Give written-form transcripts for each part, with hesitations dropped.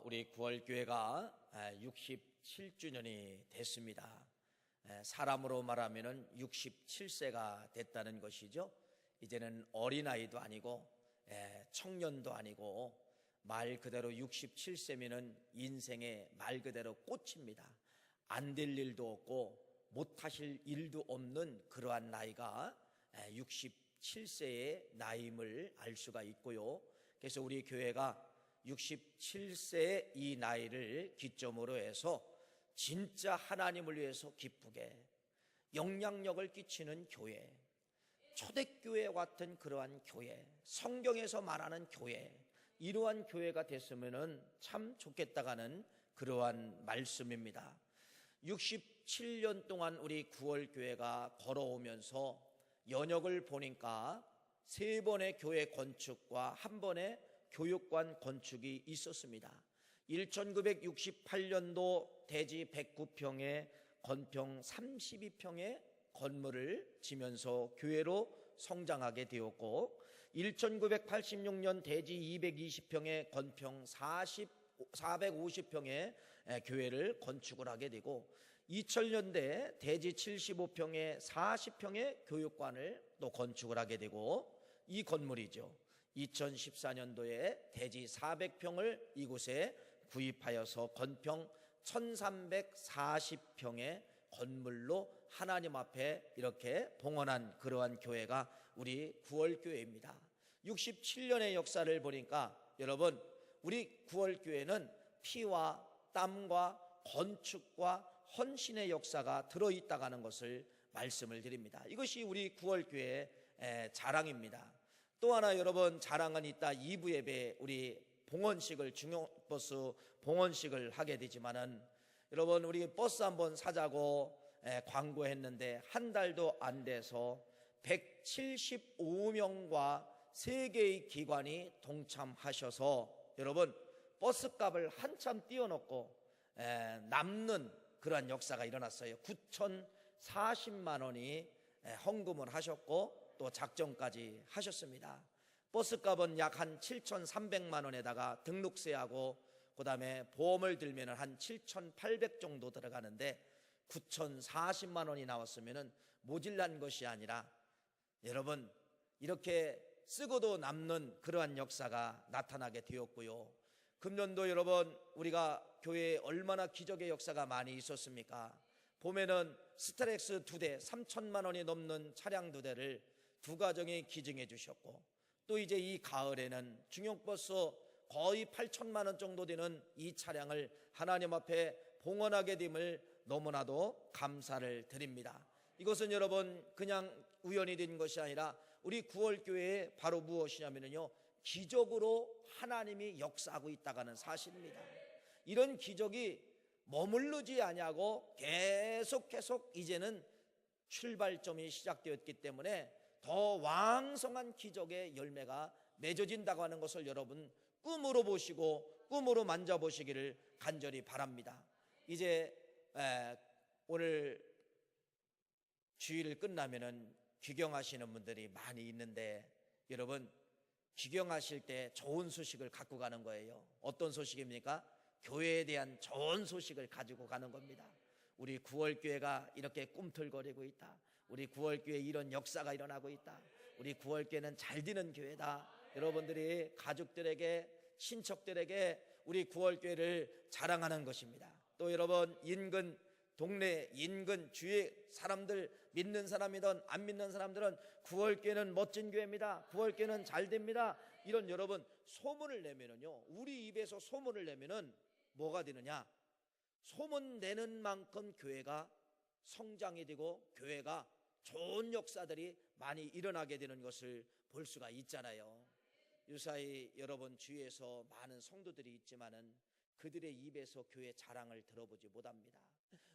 우리 구월교회가 67주년이 됐습니다. 사람으로 말하면 67세가 됐다는 것이죠. 이제는 어린아이도 아니고 청년도 아니고 말 그대로 67세면은 인생의 말 그대로 꽃입니다. 안 될 일도 없고 못하실 일도 없는 그러한 나이가 67세의 나이임을 알 수가 있고요. 그래서 우리 교회가 67세의 이 나이를 기점으로 해서 진짜 하나님을 위해서 기쁘게 영향력을 끼치는 교회, 초대교회 같은 그러한 교회, 성경에서 말하는 교회, 이러한 교회가 됐으면 참 좋겠다가는 그러한 말씀입니다. 67년 동안 우리 구월교회가 걸어오면서 연역을 보니까 3번의 교회 건축과 1번의 교육관 건축이 있었습니다. 1968년도 대지 109평에 건평 32평의 건물을 지면서 교회로 성장하게 되었고, 1986년 대지 220평의 건평 450평의 교회를 건축을 하게 되고, 2000년대 대지 75평에 40평의 교육관을 또 건축을 하게 되고, 이 건물이죠. 2014년도에 대지 400평을 이곳에 구입하여서 건평 1340평의 건물로 하나님 앞에 이렇게 봉헌한 그러한 교회가 우리 구월교회입니다. 67년의 역사를 보니까 여러분, 우리 구월교회는 피와 땀과 건축과 헌신의 역사가 들어있다고 하는 것을 말씀을 드립니다. 이것이 우리 구월교회의 자랑입니다. 또 하나 여러분 자랑은 있다. 2부 예배 우리 봉헌식을, 중형버스 봉헌식을 하게 되지만은, 여러분 우리 버스 한번 사자고 광고했는데 한 달도 안 돼서 175명과 3개의 기관이 동참하셔서 여러분 버스값을 한참 띄워놓고 남는 그러한 역사가 일어났어요. 9,040만 원이 헌금을 하셨고 또 작정까지 하셨습니다. 버스값은 약 한 7,300만 원에다가 등록세하고 그 다음에 보험을 들면 한 7,800 정도 들어가는데 9,040만 원이 나왔으면 모질란 것이 아니라 여러분 이렇게 쓰고도 남는 그러한 역사가 나타나게 되었고요. 금년도 여러분 우리가 교회에 얼마나 기적의 역사가 많이 있었습니까? 보면은 스트렉스 2대 3천만 원이 넘는 차량 2대를 2가정이 기증해 주셨고, 또 이제 이 가을에는 중형버스 거의 8천만 원 정도 되는 이 차량을 하나님 앞에 봉헌하게 됨을 너무나도 감사를 드립니다. 이것은 여러분 그냥 우연히 된 것이 아니라 우리 구월교회에 바로 무엇이냐면요, 기적으로 하나님이 역사하고 있다는 사실입니다. 이런 기적이 머무르지 아니하고 계속 이제는 출발점이 시작되었기 때문에 더 왕성한 기적의 열매가 맺어진다고 하는 것을 여러분 꿈으로 보시고 꿈으로 만져보시기를 간절히 바랍니다. 이제 오늘 주일을 끝나면은 귀경하시는 분들이 많이 있는데, 여러분 귀경하실 때 좋은 소식을 갖고 가는 거예요. 어떤 소식입니까? 교회에 대한 좋은 소식을 가지고 가는 겁니다. 우리 구월교회가 이렇게 꿈틀거리고 있다. 우리 구월교회에 이런 역사가 일어나고 있다. 우리 구월교회는 잘 되는 교회다. 여러분들이 가족들에게, 친척들에게 우리 구월교회를 자랑하는 것입니다. 또 여러분 인근 동네, 인근 주위의 사람들, 믿는 사람이든 안 믿는 사람들은 구월교회는 멋진 교회입니다. 구월교회는 잘 됩니다. 이런 여러분 소문을 내면은요, 우리 입에서 소문을 내면은 뭐가 되느냐? 소문 내는 만큼 교회가 성장이 되고 교회가 좋은 역사들이 많이 일어나게 되는 것을 볼 수가 있잖아요. 유사히 여러분 주위에서 많은 성도들이 있지만은 그들의 입에서 교회 자랑을 들어보지 못합니다.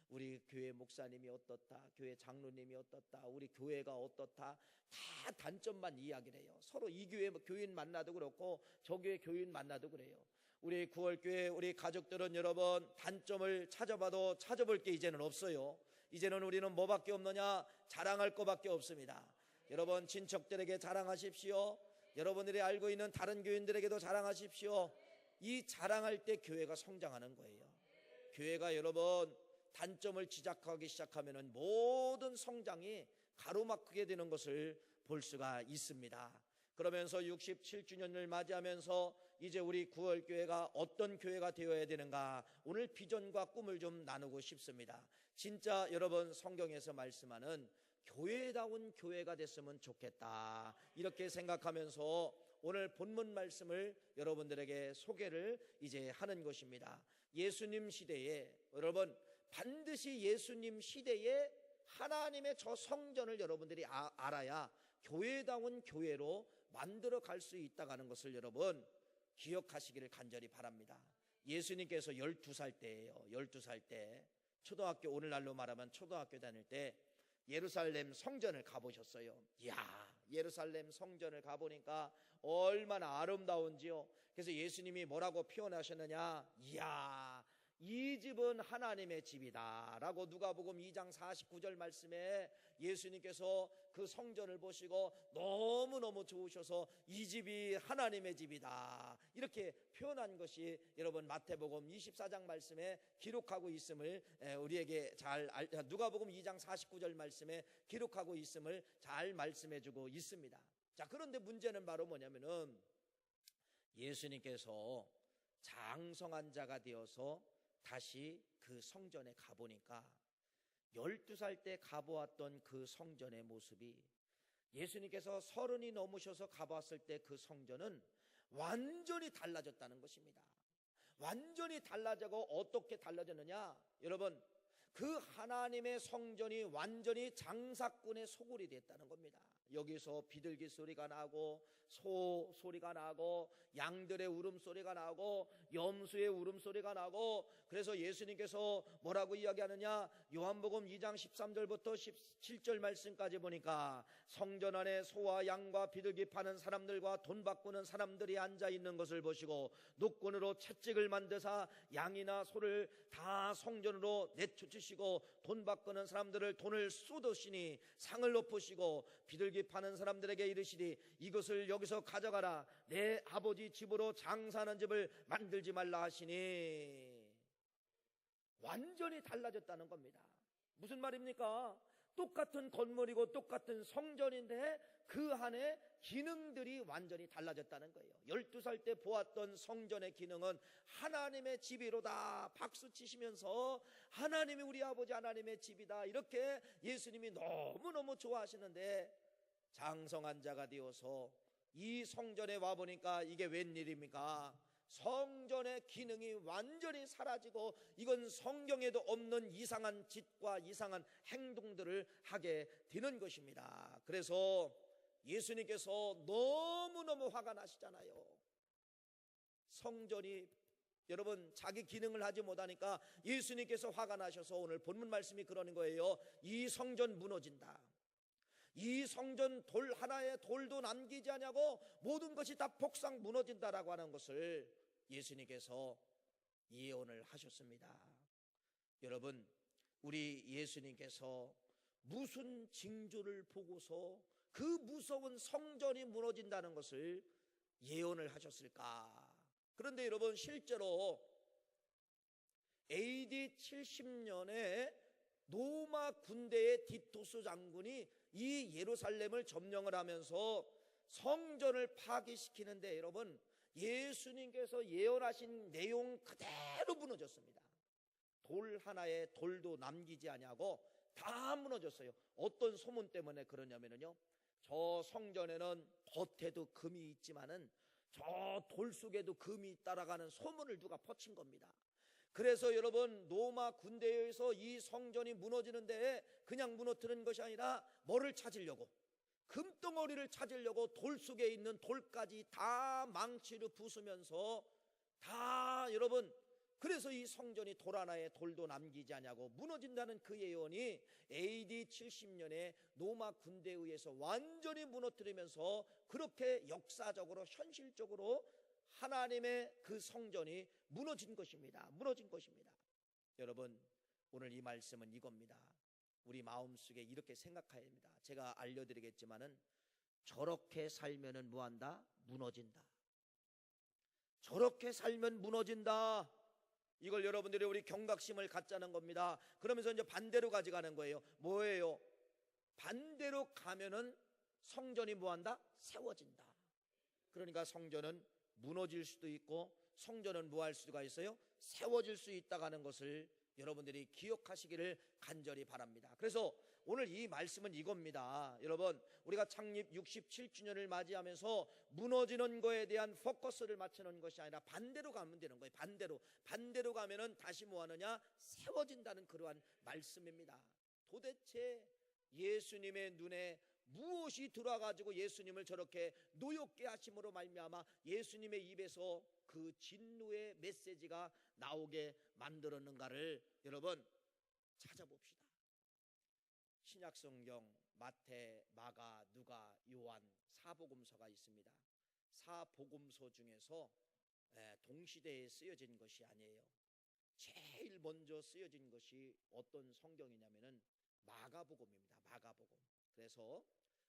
우리 교회 목사님이 어떻다, 교회 장로님이 어떻다, 우리 교회가 어떻다, 다 단점만 이야기를 해요. 서로 이 교회 교인 만나도 그렇고 저 교회 교인 만나도 그래요. 우리 구월교회 우리 가족들은 여러분 단점을 찾아봐도 찾아볼 게 이제는 없어요. 이제는 우리는 뭐밖에 없느냐? 자랑할 것밖에 없습니다. 여러분 친척들에게 자랑하십시오. 여러분들이 알고 있는 다른 교인들에게도 자랑하십시오. 이 자랑할 때 교회가 성장하는 거예요. 교회가 여러분 단점을 지적하기 시작하면 모든 성장이 가로막히게 되는 것을 볼 수가 있습니다. 그러면서 67주년을 맞이하면서 이제 우리 구월교회가 어떤 교회가 되어야 되는가, 오늘 비전과 꿈을 좀 나누고 싶습니다. 진짜 여러분 성경에서 말씀하는 교회다운 교회가 됐으면 좋겠다, 이렇게 생각하면서 오늘 본문 말씀을 여러분들에게 소개를 이제 하는 것입니다. 예수님 시대에, 여러분 반드시 예수님 시대에 하나님의 저 성전을 여러분들이 알아야 교회다운 교회로 만들어 갈 수 있다는 것을 여러분 기억하시기를 간절히 바랍니다. 예수님께서 12살 때예요. 12살 때 초등학교, 오늘날로 말하면 초등학교 다닐 때 예루살렘 성전을 가보셨어요. 이야, 예루살렘 성전을 가보니까 얼마나 아름다운지요. 그래서 예수님이 뭐라고 표현하셨느냐, 이야, 이 집은 하나님의 집이다 라고 누가복음 2장 49절 말씀에 예수님께서 그 성전을 보시고 너무너무 좋으셔서 이 집이 하나님의 집이다 이렇게 표현한 것이 여러분 마태복음 24장 말씀에 기록하고 있음을 우리에게 잘 누가복음 2장 49절 말씀에 기록하고 있음을 잘 말씀해 주고 있습니다. 자, 그런데 문제는 바로 뭐냐면은 예수님께서 장성한 자가 되어서 다시 그 성전에 가보니까 12살 때 가보았던 그 성전의 모습이 예수님께서 30이 넘으셔서 가봤을 때 그 성전은 완전히 달라졌다는 것입니다. 완전히 달라지고 어떻게 달라졌느냐, 여러분 그 하나님의 성전이 완전히 장사꾼의 소굴이 됐다는 겁니다. 여기서 비둘기 소리가 나고 소 소리가 나고 양들의 울음소리가 나고 염소의 울음소리가 나고, 그래서 예수님께서 뭐라고 이야기하느냐, 요한복음 2장 13절부터 17절 말씀까지 보니까 성전 안에 소와 양과 비둘기 파는 사람들과 돈 바꾸는 사람들이 앉아있는 것을 보시고 노끈으로 채찍을 만드사 양이나 소를 다 성전으로 내쫓으시고 돈 바꾸는 사람들을 돈을 쏟으시니 상을 높으시고 비둘기 파는 사람들에게 이르시니 이것을 여기서 가져가라, 내 아버지 집으로 장사하는 집을 만들지 말라 하시니. 완전히 달라졌다는 겁니다. 무슨 말입니까? 똑같은 건물이고 똑같은 성전인데 그 안에 기능들이 완전히 달라졌다는 거예요. 12살 때 보았던 성전의 기능은 하나님의 집이로다 박수 치시면서 하나님이 우리 아버지 하나님의 집이다 이렇게 예수님이 너무너무 좋아하시는데, 장성한 자가 되어서 이 성전에 와보니까 이게 웬일입니까? 성전의 기능이 완전히 사라지고 이건 성경에도 없는 이상한 짓과 이상한 행동들을 하게 되는 것입니다. 그래서 예수님께서 너무너무 화가 나시잖아요. 성전이 여러분 자기 기능을 하지 못하니까 예수님께서 화가 나셔서 오늘 본문 말씀이 그러는 거예요. 이 성전 무너진다, 이 성전 돌 하나의 돌도 남기지 않냐고 모든 것이 다 폭삭 무너진다라고 하는 것을 예수님께서 예언을 하셨습니다. 여러분, 우리 예수님께서 무슨 징조를 보고서 그 무서운 성전이 무너진다는 것을 예언을 하셨을까? 그런데 여러분 실제로 AD 70년에 로마 군대의 디토스 장군이 이 예루살렘을 점령을 하면서 성전을 파괴시키는데 여러분 예수님께서 예언하신 내용 그대로 무너졌습니다. 돌 하나에 돌도 남기지 아니하고 다 무너졌어요. 어떤 소문 때문에 그러냐면요, 저 성전에는 겉에도 금이 있지만은 저 돌 속에도 금이 있다라는 소문을 누가 퍼친 겁니다. 그래서 여러분 로마 군대에 의해서 이 성전이 무너지는데 그냥 무너뜨리는 것이 아니라 뭐를 찾으려고, 금덩어리를 찾으려고 돌 속에 있는 돌까지 다 망치로 부수면서 다 여러분, 그래서 이 성전이 돌 하나에 돌도 남기지 않냐고 무너진다는 그 예언이 AD 70년에 로마 군대에 의해서 완전히 무너뜨리면서 그렇게 역사적으로 현실적으로 하나님의 그 성전이 무너진 것입니다. 무너진 것입니다. 여러분 오늘 이 말씀은 이겁니다. 우리 마음속에 이렇게 생각해야 합니다. 제가 알려드리겠지만은 저렇게 살면은 뭐한다? 무너진다. 저렇게 살면 무너진다. 이걸 여러분들이 우리 경각심을 갖자는 겁니다. 그러면서 이제 반대로 가져가는 거예요. 뭐예요? 반대로 가면은 성전이 뭐한다? 세워진다. 그러니까 성전은 무너질 수도 있고 성전은 뭐 할 수가 있어요? 세워질 수 있다고 하는 것을 여러분들이 기억하시기를 간절히 바랍니다. 그래서 오늘 이 말씀은 이겁니다. 여러분, 우리가 창립 67주년을 맞이하면서 무너지는 거에 대한 포커스를 맞추는 것이 아니라 반대로 가면 되는 거예요. 반대로 가면은 다시 뭐 하느냐? 세워진다는 그러한 말씀입니다. 도대체 예수님의 눈에 무엇이 들어와가지고 예수님을 저렇게 노엽게 하심으로 말미암아 예수님의 입에서 그 진노의 메시지가 나오게 만들었는가를 여러분 찾아봅시다. 신약성경 마태, 마가, 누가, 요한 사복음서가 있습니다. 사복음서 중에서 동시대에 쓰여진 것이 아니에요. 제일 먼저 쓰여진 것이 어떤 성경이냐면은 마가복음입니다. 마가복음. 그래서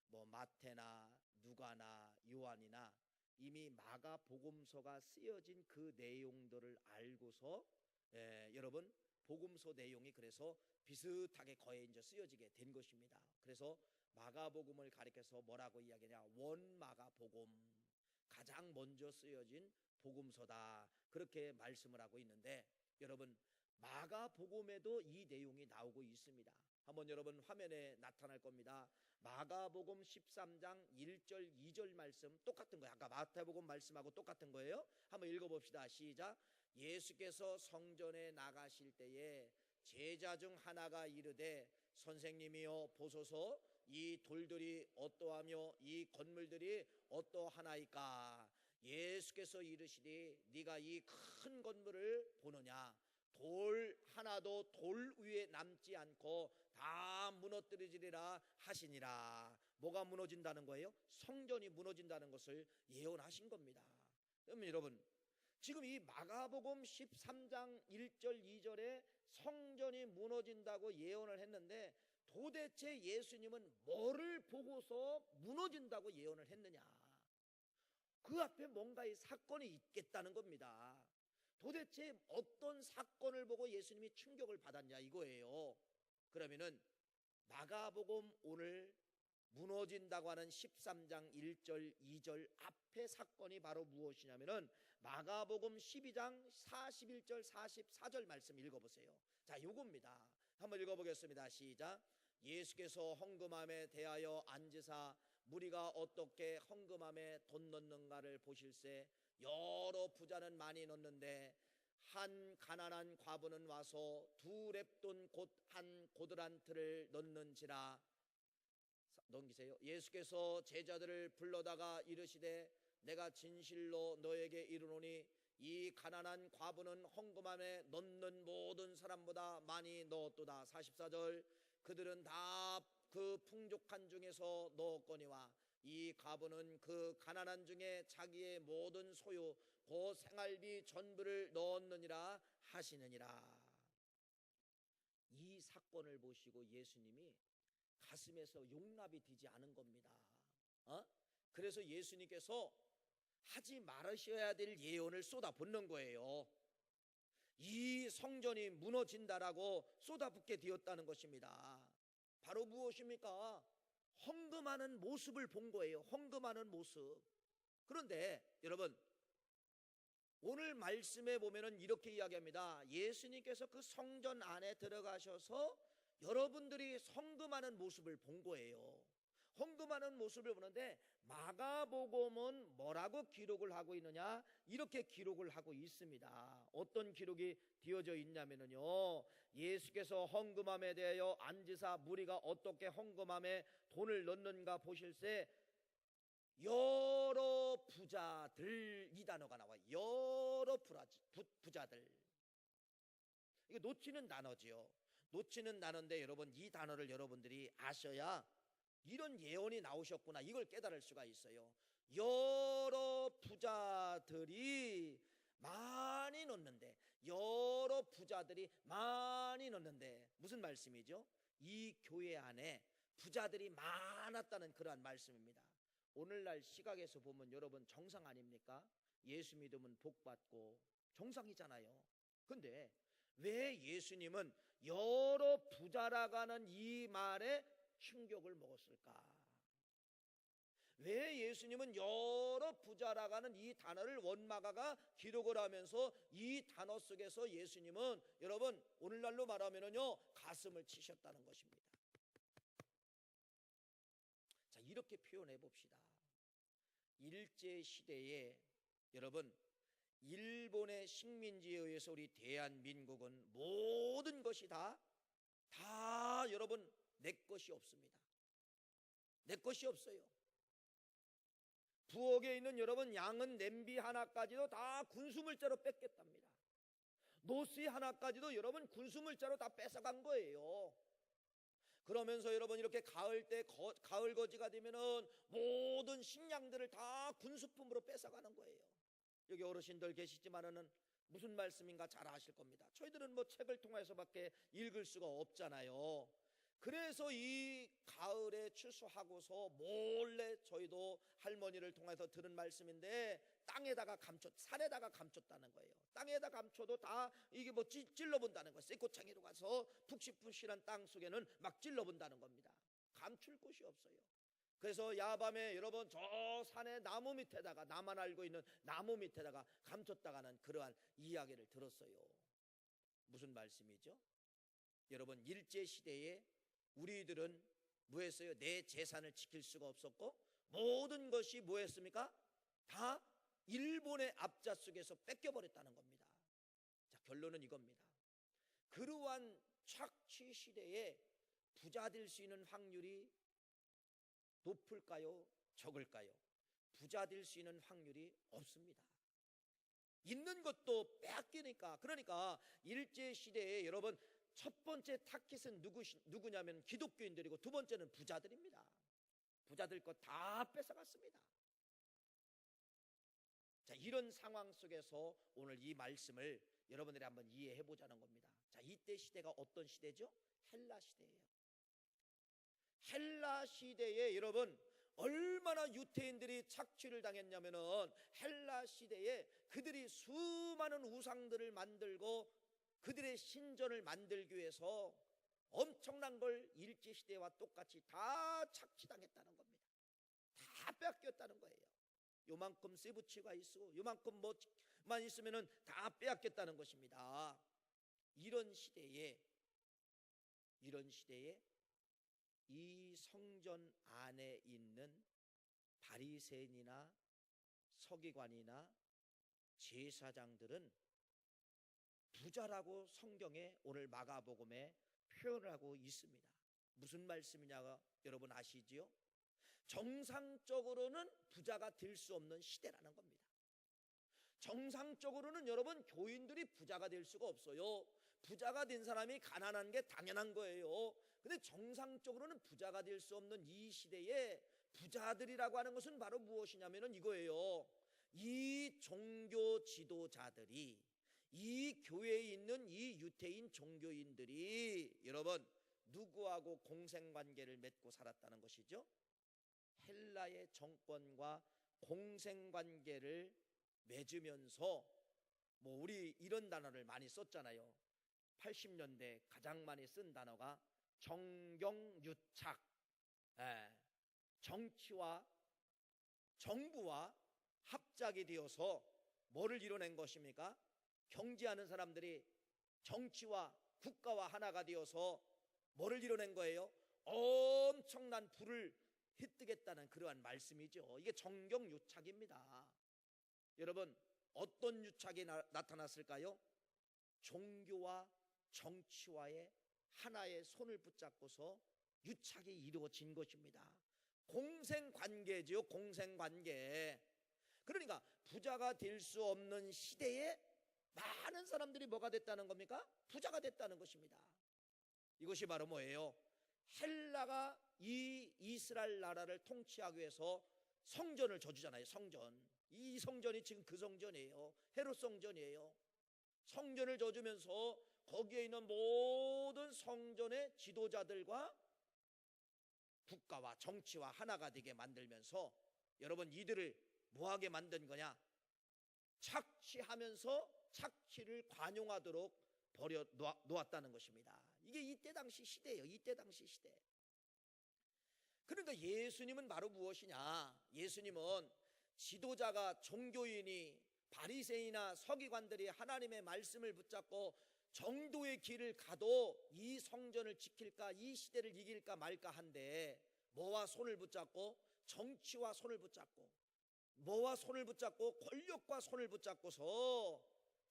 뭐 마태나 누가나 요한이나 이미 마가복음서가 쓰여진 그 내용들을 알고서 여러분 복음서 내용이 그래서 비슷하게 거의 이제 쓰여지게 된 것입니다. 그래서 마가복음을 가리켜서 뭐라고 이야기하냐? 원마가복음, 가장 먼저 쓰여진 복음서다, 그렇게 말씀을 하고 있는데, 여러분 마가복음에도 이 내용이 나오고 있습니다. 한번 여러분 화면에 나타날 겁니다. 마가복음 13장 1절 2절 말씀 똑같은 거예요. 아까 마태복음 말씀하고 똑같은 거예요. 한번 읽어봅시다. 시작. 예수께서 성전에 나가실 때에 제자 중 하나가 이르되 선생님이여 보소서, 이 돌들이 어떠하며 이 건물들이 어떠하나이까? 예수께서 이르시되 네가 이 큰 건물을 보느냐? 돌 하나도 돌 위에 남지 않고 다 무너뜨리리라 하시니라. 뭐가 무너진다는 거예요? 성전이 무너진다는 것을 예언하신 겁니다. 그러면 여러분 지금 이 마가복음 13장 1절 2절에 성전이 무너진다고 예언을 했는데 도대체 예수님은 뭐를 보고서 무너진다고 예언을 했느냐? 그 앞에 뭔가의 사건이 있겠다는 겁니다. 도대체 어떤 사건을 보고 예수님이 충격을 받았냐 이거예요. 그러면은 마가복음 오늘 무너진다고 하는 13장 1절 2절 앞에 사건이 바로 무엇이냐면은 마가복음 12장 41절 44절 말씀 읽어보세요. 자, 요겁니다. 한번 읽어보겠습니다. 시작. 예수께서 헌금함에 대하여 앉으사 무리가 어떻게 헌금함에 돈 넣는가를 보실세 여러 부자는 많이 넣는데 한 가난한 과부는 와서 두 렙돈 곧 한 고드란트를 넣는지라. 넘기세요. 예수께서 제자들을 불러다가 이르시되 내가 진실로 너에게 이르노니 이 가난한 과부는 헌금함에 넣는 모든 사람보다 많이 넣었도다. 44절. 그들은 다 그 풍족한 중에서 넣었거니와 이 과부는 그 가난한 중에 자기의 모든 소유 곧 생활비 전부를 넣었느니라 하시느니라. 이 사건을 보시고 예수님이 가슴에서 용납이 되지 않은 겁니다. 그래서 예수님께서 하지 말으셔야 될 예언을 쏟아붓는 거예요. 이 성전이 무너진다라고 쏟아붓게 되었다는 것입니다. 바로 무엇입니까? 헌금하는 모습을 본 거예요. 헌금하는 모습. 그런데 여러분 오늘 말씀에 보면은 이렇게 이야기합니다. 예수님께서 그 성전 안에 들어가셔서 여러분들이 헌금하는 모습을 본 거예요. 헌금하는 모습을 보는데 마가복음은 뭐라고 기록을 하고 있느냐? 이렇게 기록을 하고 있습니다. 어떤 기록이 되어져 있냐면요, 예수께서 헌금함에 대하여 앉으사 무리가 어떻게 헌금함에 돈을 넣는가 보실세 여러 부자들, 이 단어가 나와요. 여러 부자들. 이거 놓치는 단어지요. 놓치는 단어인데 여러분 이 단어를 여러분들이 아셔야 이런 예언이 나오셨구나 이걸 깨달을 수가 있어요. 여러 부자들이 많이 넣는데, 여러 부자들이 많이 넣는데 무슨 말씀이죠? 이 교회 안에 부자들이 많았다는 그러한 말씀입니다. 오늘날 시각에서 보면 여러분 정상 아닙니까? 예수 믿으면 복 받고 정상이잖아요. 근데 왜 예수님은 여러 부자라가는 이 말에 충격을 먹었을까? 왜 예수님은 여러 부자라가는 이 단어를 원마가가 기록을 하면서 이 단어 속에서 예수님은 여러분 오늘날로 말하면요 가슴을 치셨다는 것입니다. 자, 이렇게 표현해 봅시다. 일제 시대에 여러분 일본의 식민지에 의해서 우리 대한민국은 모든 것이 다 여러분 내 것이 없습니다. 내 것이 없어요. 부엌에 있는 여러분 양은 냄비 하나까지도 다 군수물자로 뺏겼답니다. 노스 하나까지도 여러분 군수물자로 다 뺏어간 거예요. 그러면서 여러분 이렇게 가을 때 가을 거지가 되면은 모든 식량들을 다 군수품으로 뺏어가는 거예요. 여기 어르신들 계시지만은 무슨 말씀인가 잘 아실 겁니다. 저희들은 뭐 책을 통해서밖에 읽을 수가 없잖아요. 그래서 이 가을에 추수하고서 몰래 저희도 할머니를 통해서 들은 말씀인데 땅에다가 산에다가 감췄다는 거예요. 땅에다 감춰도 다 이게 뭐 찔러본다는 거예요. 쇠꼬챙이로 가서 푹신푹신한 땅 속에는 막 찔러본다는 겁니다. 감출 곳이 없어요. 그래서 야밤에 여러분 저 산의 나무 밑에다가 나만 알고 있는 나무 밑에다가 감췄다가는 그러한 이야기를 들었어요. 무슨 말씀이죠? 여러분 일제시대에 우리들은 뭐했어요? 내 재산을 지킬 수가 없었고 모든 것이 뭐했습니까? 다 일본의 앞좌석에서 뺏겨버렸다는 겁니다. 자, 결론은 이겁니다. 그러한 착취 시대에 부자 될 수 있는 확률이 높을까요? 적을까요? 부자 될 수 있는 확률이 없습니다. 있는 것도 빼앗기니까. 그러니까 일제시대에 여러분 첫 번째 타깃은 누구냐면 기독교인들이고 두 번째는 부자들입니다. 부자들 것 다 뺏어갔습니다. 자, 이런 상황 속에서 오늘 이 말씀을 여러분들이 한번 이해해 보자는 겁니다. 자, 이때 시대가 어떤 시대죠? 헬라 시대예요. 헬라 시대에 여러분 얼마나 유태인들이 착취를 당했냐면은 헬라 시대에 그들이 수많은 우상들을 만들고 그들의 신전을 만들기 위해서 엄청난 걸 일제시대와 똑같이 다 착취당했다는 겁니다. 다 뺏겼다는 거예요. 요만큼 세부치가 있고 요만큼 뭐만 있으면은 다 빼앗겼다는 것입니다. 이런 시대에 이 성전 안에 있는 바리새인이나 서기관이나 제사장들은 부자라고 성경에 오늘 마가복음에 표현을 하고 있습니다. 무슨 말씀이냐 여러분 아시지요? 정상적으로는 부자가 될 수 없는 시대라는 겁니다. 정상적으로는 여러분 교인들이 부자가 될 수가 없어요. 부자가 된 사람이 가난한 게 당연한 거예요. 근데 정상적으로는 부자가 될 수 없는 이 시대에 부자들이라고 하는 것은 바로 무엇이냐면은 이거예요. 이 종교 지도자들이 이 교회에 있는 이 유태인 종교인들이 여러분 누구하고 공생관계를 맺고 살았다는 것이죠? 헬라의 정권과 공생관계를 맺으면서 뭐 우리 이런 단어를 많이 썼잖아요. 80년대 가장 많이 쓴 단어가 정경유착. 정치와 정부와 합작이 되어서 뭐를 이뤄낸 것입니까? 경제하는 사람들이 정치와 국가와 하나가 되어서 뭐를 이뤄낸 거예요? 엄청난 부를 휘뜨겠다는 그러한 말씀이죠. 이게 정경유착입니다. 여러분 어떤 유착이 나타났을까요? 종교와 정치와의 하나의 손을 붙잡고서 유착이 이루어진 것입니다. 공생관계죠. 공생관계. 그러니까 부자가 될 수 없는 시대에 많은 사람들이 뭐가 됐다는 겁니까? 부자가 됐다는 것입니다. 이것이 바로 뭐예요? 헬라가 이 이스라엘 나라를 통치하기 위해서 성전을 져주잖아요. 성전. 이 성전이 지금 그 성전이에요. 헤롯 성전이에요. 성전을 져주면서 거기에 있는 모든 성전의 지도자들과 국가와 정치와 하나가 되게 만들면서 여러분 이들을 뭐하게 만든 거냐? 착취하면서 착취를 관용하도록 버려 놓았다는 것입니다. 이게 이때 당시 시대예요. 이때 당시 시대. 그러니까 예수님은 바로 무엇이냐? 예수님은 지도자가, 종교인이, 바리새인이나 서기관들이 하나님의 말씀을 붙잡고 정도의 길을 가도 이 성전을 지킬까, 이 시대를 이길까 말까 한데, 뭐와 손을 붙잡고? 정치와 손을 붙잡고, 뭐와 손을 붙잡고? 권력과 손을 붙잡고서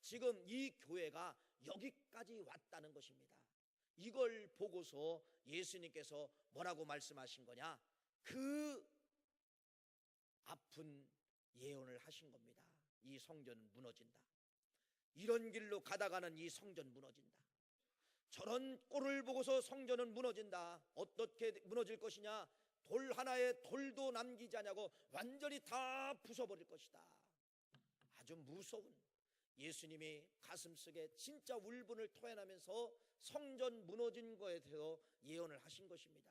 지금 이 교회가 여기까지 왔다는 것입니다. 이걸 보고서 예수님께서 뭐라고 말씀하신 거냐? 그 아픈 예언을 하신 겁니다. 이 성전은 무너진다. 이런 길로 가다가는 이 성전 무너진다. 저런 꼴을 보고서 성전은 무너진다. 어떻게 무너질 것이냐? 돌 하나에 돌도 남기지 않냐고 완전히 다 부숴버릴 것이다. 아주 무서운, 예수님이 가슴속에 진짜 울분을 토해내면서 성전 무너진 거에 대해서 예언을 하신 것입니다.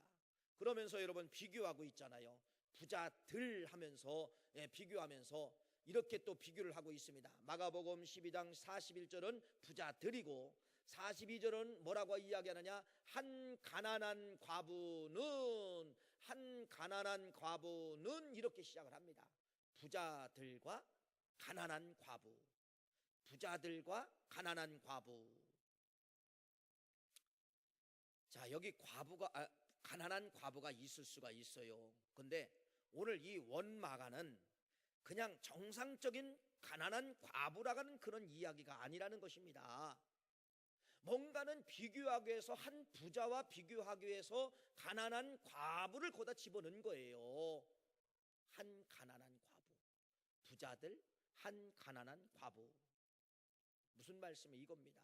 그러면서 여러분 비교하고 있잖아요. 부자들 하면서, 비교하면서 이렇게 또 비교를 하고 있습니다. 마가복음 12장 41절은 부자들이고 42절은 뭐라고 이야기하느냐? 한 가난한 과부는 이렇게 시작을 합니다. 부자들과 가난한 과부, 부자들과 가난한 과부. 자, 여기 가난한 과부가 있을 수가 있어요. 근데 오늘 이 원마가는 그냥 정상적인 가난한 과부라는 그런 이야기가 아니라는 것입니다. 뭔가는 비교하기 위해서, 한 부자와 비교하기 위해서 가난한 과부를 거기다 집어넣은 거예요. 한 가난한 과부, 부자들, 한 가난한 과부. 무슨 말씀이 이겁니다.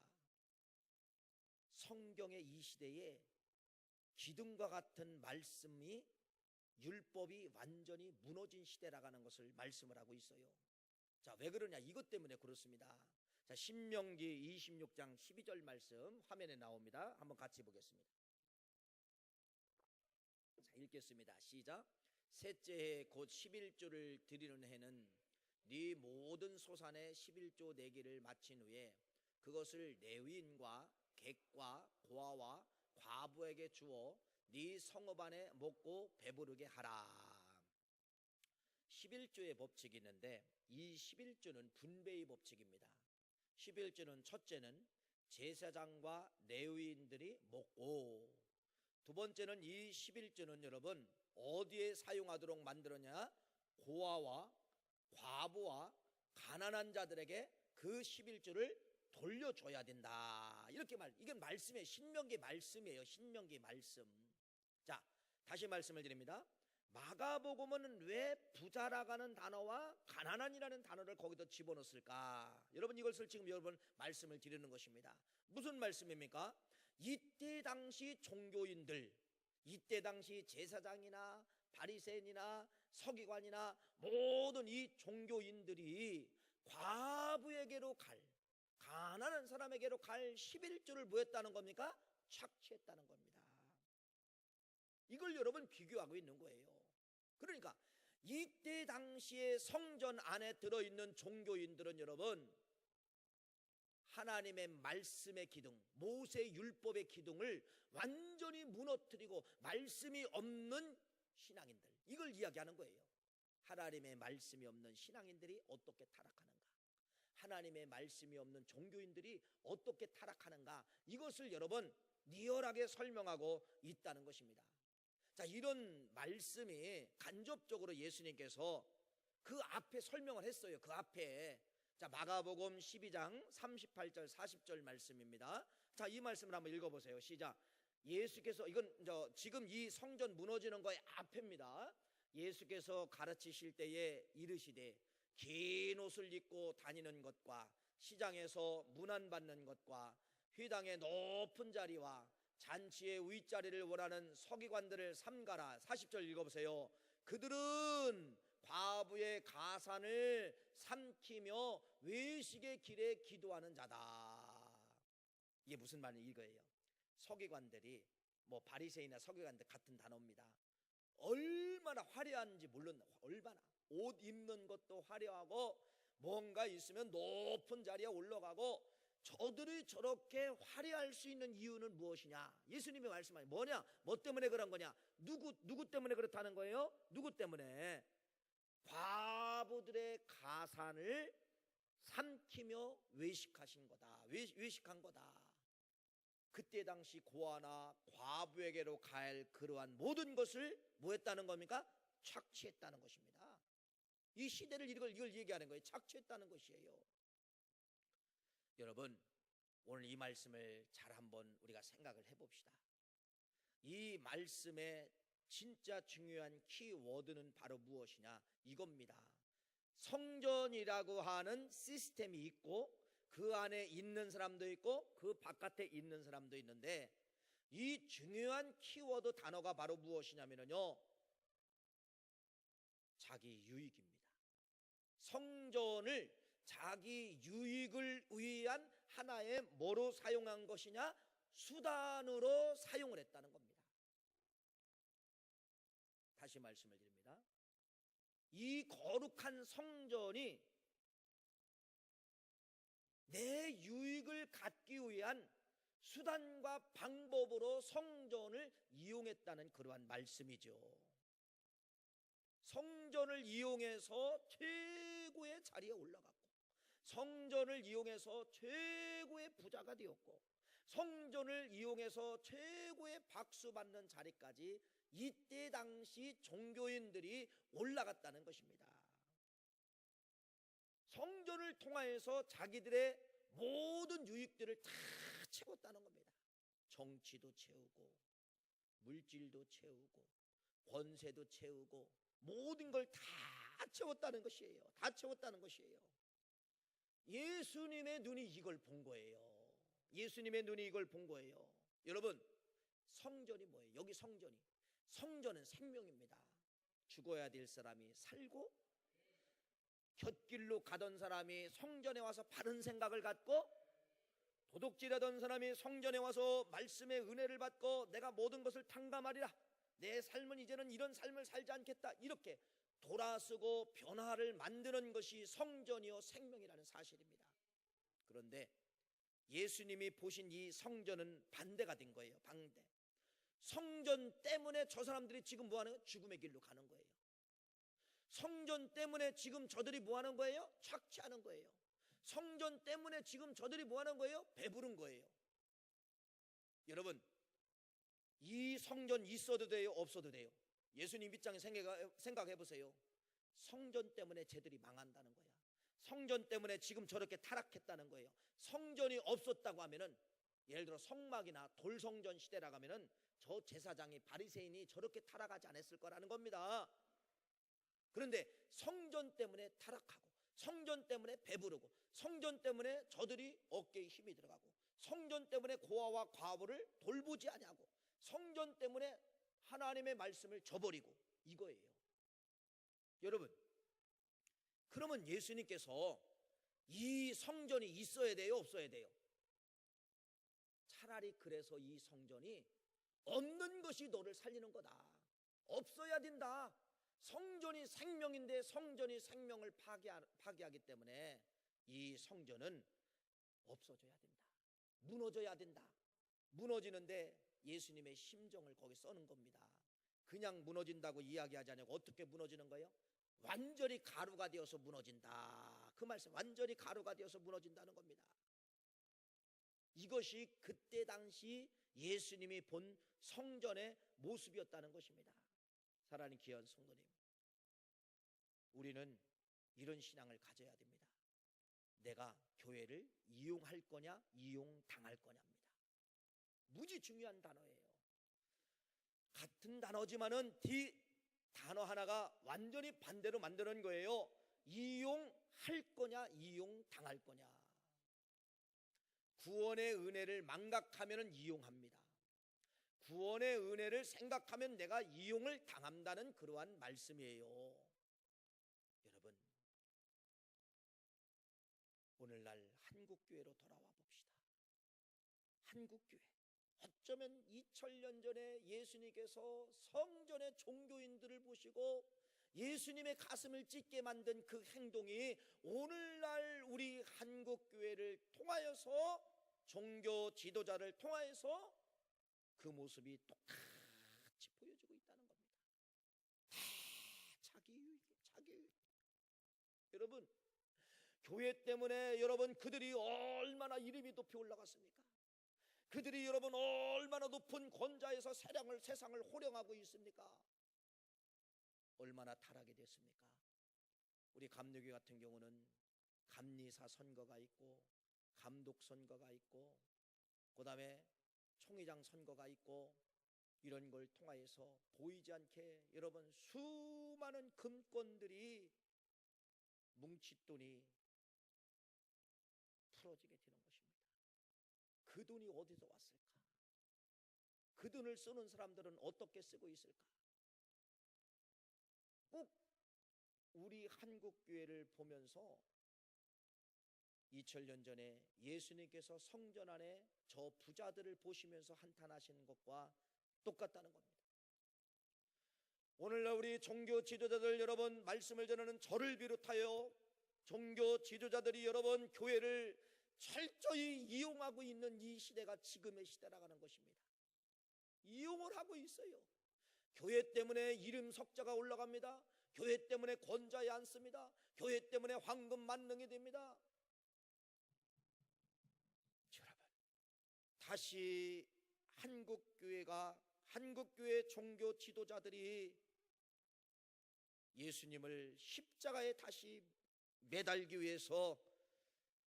성경의 이 시대에 기둥과 같은 말씀이, 율법이 완전히 무너진 시대라는 것을 말씀을 하고 있어요. 자, 왜 그러냐? 이것 때문에 그렇습니다. 자, 신명기 26장 12절 말씀 화면에 나옵니다. 한번 같이 보겠습니다. 자, 읽겠습니다. 시작. 셋째 해 곧 11조를 드리는 해는 네 모든 소산의 11조 내기를 마친 후에 그것을 레위인과 객과 고아와 과부에게 주어 네 성읍 안에 먹고 배부르게 하라. 11조의 법칙이 있는데 이 11조는 분배의 법칙입니다. 11조는 첫째는 제사장과 레위인들이 먹고, 두 번째는 이 11조는 여러분 어디에 사용하도록 만들었냐? 고아와 과부와 가난한 자들에게 그 11조를 돌려줘야 된다. 이렇게 이게 말씀이에요. 신명기 말씀이에요. 신명기 말씀. 자, 다시 말씀을 드립니다. 마가복음은 왜 부자라가는 단어와 가난한이라는 단어를 거기다 집어넣었을까? 여러분, 이것을 지금 여러분 말씀을 드리는 것입니다. 무슨 말씀입니까? 이때 당시 종교인들, 이때 당시 제사장이나 바리새인이나 서기관이나 모든 이 종교인들이 과부에게로 가난한 사람에게로 갈 11조를 뭐 했다는 겁니까? 착취했다는 겁니다. 이걸 여러분 비교하고 있는 거예요. 그러니까 이때 당시에 성전 안에 들어있는 종교인들은 여러분 하나님의 말씀의 기둥, 모세 율법의 기둥을 완전히 무너뜨리고 말씀이 없는 신앙인들, 이걸 이야기하는 거예요. 하나님의 말씀이 없는 신앙인들이 어떻게 타락하는가, 하나님의 말씀이 없는 종교인들이 어떻게 타락하는가, 이것을 여러분 리얼하게 설명하고 있다는 것입니다. 자, 이런 말씀이 간접적으로 예수님께서 그 앞에 설명을 했어요. 그 앞에. 자, 마가복음 12장 38절 40절 말씀입니다. 자, 이 말씀을 한번 읽어보세요. 시작. 예수께서, 이건 지금 이 성전 무너지는 거의 앞입니다. 예수께서 가르치실 때에 이르시되 긴 옷을 입고 다니는 것과 시장에서 문안받는 것과 회당의 높은 자리와 잔치의 윗자리를 원하는 서기관들을 삼가라. 40절 읽어보세요. 그들은 과부의 가산을 삼키며 외식의 길에 기도하는 자다. 이게 무슨 말이에요? 이거예요. 서기관들이, 뭐 바리새인이나 서기관들 같은 단어입니다. 얼마나 화려한지, 물론 얼마나 옷 입는 것도 화려하고 뭔가 있으면 높은 자리에 올라가고 저들이 저렇게 화려할 수 있는 이유는 무엇이냐? 예수님이 말씀하신 뭐냐? 뭐 때문에 그런 거냐? 누구 때문에 그렇다는 거예요? 누구 때문에? 과부들의 가산을 삼키며 외식하신 거다. 외식한 거다. 그때 당시 고아나 과부에게로 갈 그러한 모든 것을 뭐 했다는 겁니까? 착취했다는 것입니다. 이 시대를 이걸 얘기하는 거예요. 착취했다는 것이에요. 여러분, 오늘 이 말씀을 잘 한번 우리가 생각을 해봅시다. 이 말씀의 진짜 중요한 키워드는 바로 무엇이냐? 이겁니다. 성전이라고 하는 시스템이 있고 그 안에 있는 사람도 있고 그 바깥에 있는 사람도 있는데, 이 중요한 키워드 단어가 바로 무엇이냐면요, 자기 유익입니다. 성전을 자기 유익을 위한 하나의 뭐로 사용한 것이냐? 수단으로 사용을 했다는 겁니다. 다시 말씀을 드립니다. 이 거룩한 성전이 내 유익을 갖기 위한 수단과 방법으로 성전을 이용했다는 그러한 말씀이죠. 성전을 이용해서 최고의 자리에 올라갔고, 성전을 이용해서 최고의 부자가 되었고, 성전을 이용해서 최고의 박수받는 자리까지 이때 당시 종교인들이 올라갔다는 것입니다. 성전을 통하여서 자기들의 모든 유익들을 다 채웠다는 겁니다. 정치도 채우고, 물질도 채우고, 권세도 채우고, 모든 걸 다 채웠다는 것이에요. 다 채웠다는 것이에요. 예수님의 눈이 이걸 본 거예요. 예수님의 눈이 이걸 본 거예요. 여러분, 성전이 뭐예요? 여기 성전은 생명입니다. 죽어야 될 사람이 살고, 곁길로 가던 사람이 성전에 와서 바른 생각을 갖고, 도둑질하던 사람이 성전에 와서 말씀의 은혜를 받고 내가 모든 것을 탕감하리라, 내 삶은 이제는 이런 삶을 살지 않겠다, 이렇게 돌아서고 변화를 만드는 것이 성전이요 생명이라는 사실입니다. 그런데 예수님이 보신 이 성전은 반대가 된 거예요. 반대. 성전 때문에 저 사람들이 지금 뭐하는 거예요? 죽음의 길로 가는 거예요. 성전 때문에 지금 저들이 뭐하는 거예요? 착취하는 거예요. 성전 때문에 지금 저들이 뭐하는 거예요? 배부른 거예요. 여러분, 이 성전 있어도 돼요? 없어도 돼요? 예수님 입장에 생각해 보세요. 성전 때문에 쟤들이 망한다는 거야. 성전 때문에 지금 저렇게 타락했다는 거예요. 성전이 없었다고 하면은, 예를 들어 성막이나 돌성전 시대라고 하면은 저 제사장이 바리새인이 저렇게 타락하지 않았을 거라는 겁니다. 그런데 성전 때문에 타락하고, 성전 때문에 배부르고, 성전 때문에 저들이 어깨에 힘이 들어가고, 성전 때문에 고아와 과부를 돌보지 아니하고, 성전 때문에 하나님의 말씀을 저버리고, 이거예요. 여러분, 그러면 예수님께서 이 성전이 있어야 돼요? 없어야 돼요? 차라리 그래서 이 성전이 없는 것이 너를 살리는 거다. 없어야 된다. 성전이 생명인데 성전이 생명을 파괴하기 때문에 이 성전은 없어져야 된다. 무너져야 된다. 무너지는데 예수님의 심정을 거기 써는 겁니다. 그냥 무너진다고 이야기하지 않고 어떻게 무너지는 거예요? 완전히 가루가 되어서 무너진다. 그 말씀, 완전히 가루가 되어서 무너진다는 겁니다. 이것이 그때 당시 예수님이 본 성전의 모습이었다는 것입니다. 사랑하는 귀한 성도님, 우리는 이런 신앙을 가져야 됩니다. 내가 교회를 이용할 거냐, 이용당할 거냐입니다. 무지 중요한 단어예요. 같은 단어지만은 단어 하나가 완전히 반대로 만드는 거예요. 이용할 거냐, 이용당할 거냐. 구원의 은혜를 망각하면 이용합니다. 구원의 은혜를 생각하면 내가 이용을 당한다는 그러한 말씀이에요. 여러분, 오늘날 한국교회로 돌아와 봅시다. 한국교회, 어쩌면 2000년 전에 예수님께서 성전의 종교인들을 보시고 예수님의 가슴을 찢게 만든 그 행동이 오늘날 우리 한국교회를 통하여서, 종교 지도자를 통하여서 그 모습이 똑같이 보여지고 있다는 겁니다. 다 자기 유익. 여러분, 교회 때문에 여러분 그들이 얼마나 이름이 높이 올라갔습니까? 그들이 여러분 얼마나 높은 권좌에서 세상을 호령하고 있습니까? 얼마나 타락이 됐습니까? 우리 감리교 같은 경우는 감리사 선거가 있고, 감독 선거가 있고, 그 다음에 총회장 선거가 있고, 이런 걸 통하여서 보이지 않게 여러분 수많은 금권들이, 뭉칫돈이 풀어지게 되는 것입니다. 그 돈이 어디서 왔을까? 그 돈을 쓰는 사람들은 어떻게 쓰고 있을까? 꼭 우리 한국교회를 보면서 2000년 전에 예수님께서 성전 안에 저 부자들을 보시면서 한탄하시는 것과 똑같다는 겁니다. 오늘날 우리 종교 지도자들 여러분, 말씀을 전하는 저를 비롯하여 종교 지도자들이 여러분 교회를 철저히 이용하고 있는 이 시대가 지금의 시대라는 것입니다. 이용을 하고 있어요. 교회 때문에 이름 석자가 올라갑니다. 교회 때문에 권좌에 앉습니다. 교회 때문에 황금 만능이 됩니다. 여러분, 다시 한국교회 종교 지도자들이 예수님을 십자가에 다시 매달기 위해서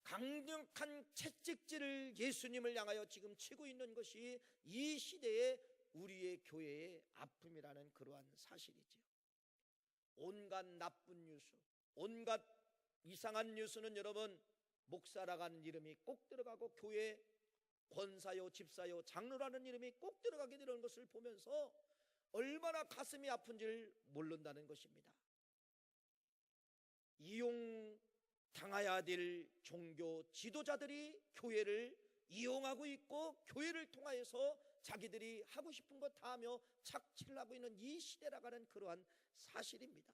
강력한 채찍질을 예수님을 향하여 지금 치고 있는 것이 이 시대의 우리의 교회의 아픔이라는 그러한 사실이죠. 온갖 나쁜 뉴스, 온갖 이상한 뉴스는 여러분 목사라는 이름이 꼭 들어가고, 교회 권사요, 집사요, 장로라는 이름이 꼭 들어가게 되는 것을 보면서 얼마나 가슴이 아픈지를 모른다는 것입니다. 이용당해야 될 종교 지도자들이 교회를 이용하고 있고, 교회를 통하여서 자기들이 하고 싶은 것 다 하며 착취를 하고 있는 이 시대라가는 그러한 사실입니다.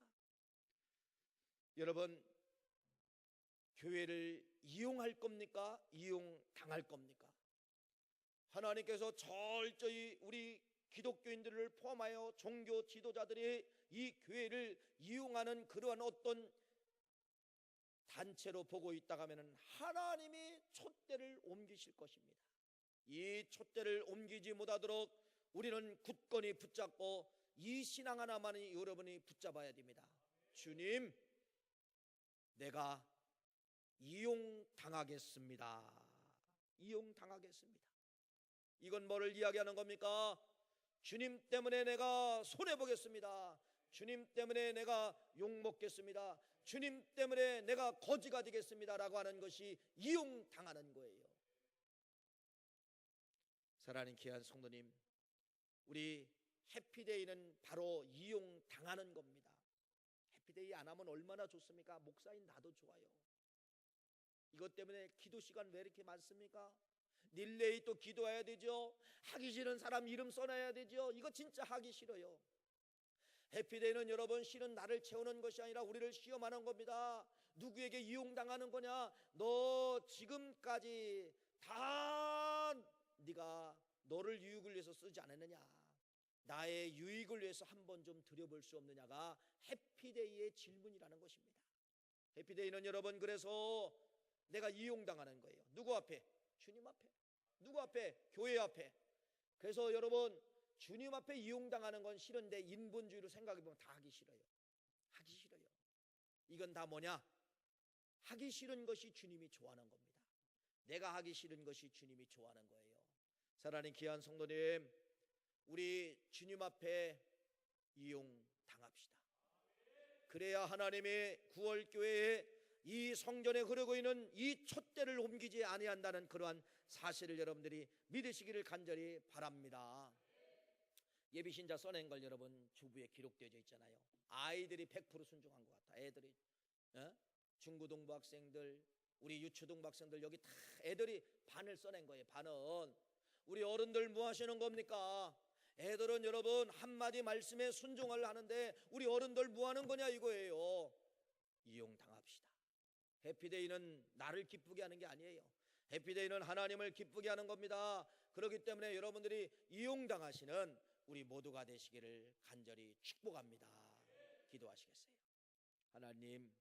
여러분, 교회를 이용할 겁니까? 이용당할 겁니까? 하나님께서 철저히 우리 기독교인들을 포함하여 종교 지도자들이 이 교회를 이용하는 그러한 어떤 단체로 보고 있다가 하면 하나님이 촛대를 옮기실 것입니다. 이 촛대를 옮기지 못하도록 우리는 굳건히 붙잡고 이 신앙 하나만이 여러분이 붙잡아야 됩니다. 주님, 내가 이용당하겠습니다. 이용당하겠습니다. 이건 뭐를 이야기하는 겁니까? 주님 때문에 내가 손해보겠습니다. 주님 때문에 내가 욕먹겠습니다. 주님 때문에 내가 거지가 되겠습니다 라고 하는 것이 이용당하는 거예요. 사랑하는 귀한 성도님, 우리 해피데이는 바로 이용당하는 겁니다. 해피데이 안 하면 얼마나 좋습니까? 목사인 나도 좋아요. 이것 때문에 기도 시간 왜 이렇게 많습니까? 릴레이 또 기도해야 되죠. 하기 싫은 사람 이름 써놔야 되죠. 이거 진짜 하기 싫어요. 해피데이는 여러분 실은 나를 채우는 것이 아니라 우리를 시험하는 겁니다. 누구에게 이용당하는 거냐? 너 지금까지 다 네가 너를 유익을 위해서 쓰지 않았느냐? 나의 유익을 위해서 한번 좀 드려볼 수 없느냐가 해피데이의 질문이라는 것입니다. 해피데이는 여러분 그래서 내가 이용당하는 거예요. 누구 앞에? 주님 앞에. 누구 앞에? 교회 앞에. 그래서 여러분 주님 앞에 이용당하는 건 싫은데 인본주의로 생각해보면 다 하기 싫어요. 하기 싫어요. 이건 다 뭐냐? 하기 싫은 것이 주님이 좋아하는 겁니다. 내가 하기 싫은 것이 주님이 좋아하는 거예요. 사랑하는 귀한 성도님, 우리 주님 앞에 이용당합시다. 그래야 하나님의 구월교회에 이 성전에 흐르고 있는 이 촛대를 옮기지 아니한다는 그러한 사실을 여러분들이 믿으시기를 간절히 바랍니다. 예비신자 써낸 걸 여러분 주부에 기록되어 있잖아요. 아이들이 100% 순종한 것 같아. 애들이 중고등부 학생들, 우리 유초등부 학생들 여기 다 애들이 반을 써낸 거예요. 반은. 우리 어른들 뭐 하시는 겁니까? 애들은 여러분 한마디 말씀에 순종을 하는데 우리 어른들 뭐 하는 거냐 이거예요. 이용당합시다. 해피데이는 나를 기쁘게 하는 게 아니에요. 해피데이는 하나님을 기쁘게 하는 겁니다. 그렇기 때문에 여러분들이 이용당하시는 우리 모두가 되시기를 간절히 축복합니다. 기도하시겠어요? 하나님,